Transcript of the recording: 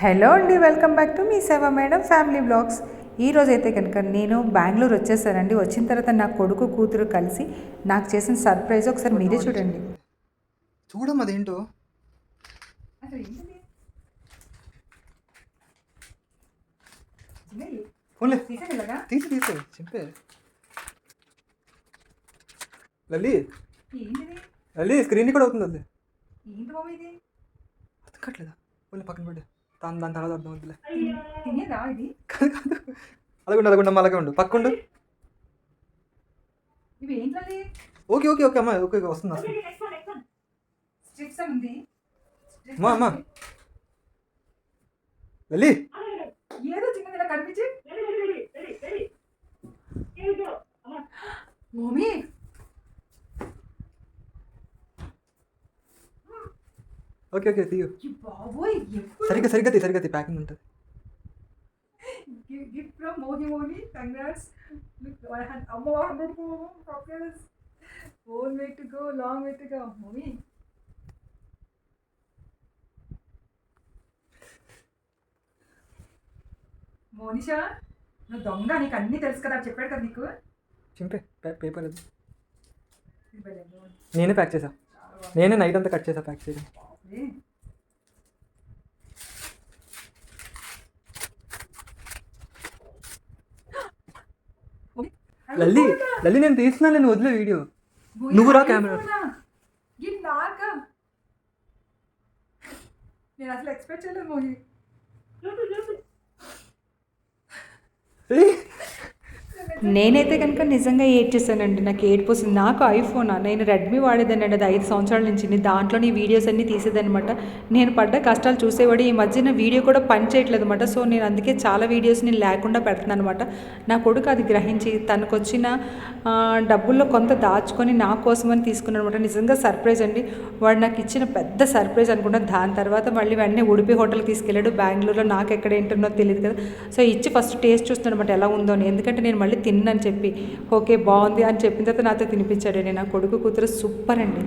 Hello అండి, welcome back to me సేవ madam family blogs. ఈరోజైతే కనుక నేను బెంగళూరు వచ్చేసానండి. వచ్చిన తర్వాత నా కొడుకు కూతురు కలిసి నాకు చేసిన సర్ప్రైజ్ ఒకసారి మీరే చూడండి. చూడమ్మా అదేంటో. తీసి చింపే. లల్లి లల్లి స్క్రీన్ కూడా అవుతుంది. అది అర్థం పక్కన పడ్డా దాని తర్వాత అర్థం అవుతుందిలే. అలాగే అలాగే ఉండు పక్కండు. ఓకే ఓకే ఓకే అమ్మా ఓకే వస్తుంది అమ్మా అమ్మా. లల్లి ఏదో చిన్నదిలా కనిపించి మమ్మీ ఓకే ఓకే తీయు. సరిగ్గా తీ ప్యాకింగ్ ఉంటుంది. Gift from మోహి congrats. I had అమ్మ 100 chocolates. Whole way to go, long way to go. మోహి Monisha, నువ్వు దొంగ, నీకు అన్నీ తెలుసు కదా, చెప్పాడు కదా నీకు. చింపే పేపర్ అది నేనే ప్యాక్ చేసా. నేనే నైట్ అంతా కట్ చేసా ప్యాక్ చేయడం. లల్లి లల్లి నేను తీస్తున్నా, నేను వదిలే వీడియో. నువ్వు రా కెమెరా. నేను అసలు ఎక్స్పెక్ట్ చేయలేదు మోహి. నేనైతే కనుక నిజంగా ఏడ్చేసానండి. నాకు ఏడుపు వస్తుంది. నాకు ఐఫోన్, నేను రెడ్మీ వాడేదానండి. అది 5 సంవత్సరాల నుంచి. దాంట్లో నీ వీడియోస్ అన్నీ తీసేదనమాట. నేను పడ్డ కష్టాలు చూసేవాడు. ఈ మధ్యన వీడియో కూడా పని చేయట్లేదు అనమాట. సో నేను అందుకే చాలా వీడియోస్ నేను లేకుండా పెడుతున్నాను అనమాట. నా కొడుకు అది గ్రహించి తనకు వచ్చిన డబ్బుల్లో కొంత దాచుకొని నా కోసమని తీసుకున్నాను అనమాట. నిజంగా సర్ప్రైజ్ అండి. వాడు నాకు ఇచ్చిన పెద్ద సర్ప్రైజ్ అనుకుంటా. దాని తర్వాత మళ్ళీ వెంటనే ఉడిపి హోటల్కి తీసుకెళ్ళాడు. బెంగళూరులో నాకు ఎక్కడ ఏంటన్నో తెలియదు కదా. సో ఇచ్చి ఫస్ట్ టేస్ట్ చూస్తున్నాను అనమాట ఎలా ఉందో అని. ఎందుకంటే నేను మళ్ళీ తిన్నని చెప్పి ఓకే బాగుంది అని చెప్పిన తర్వాత నాతో తినిపించాడు. నా కొడుకు కూతురు సూపర్ అండి.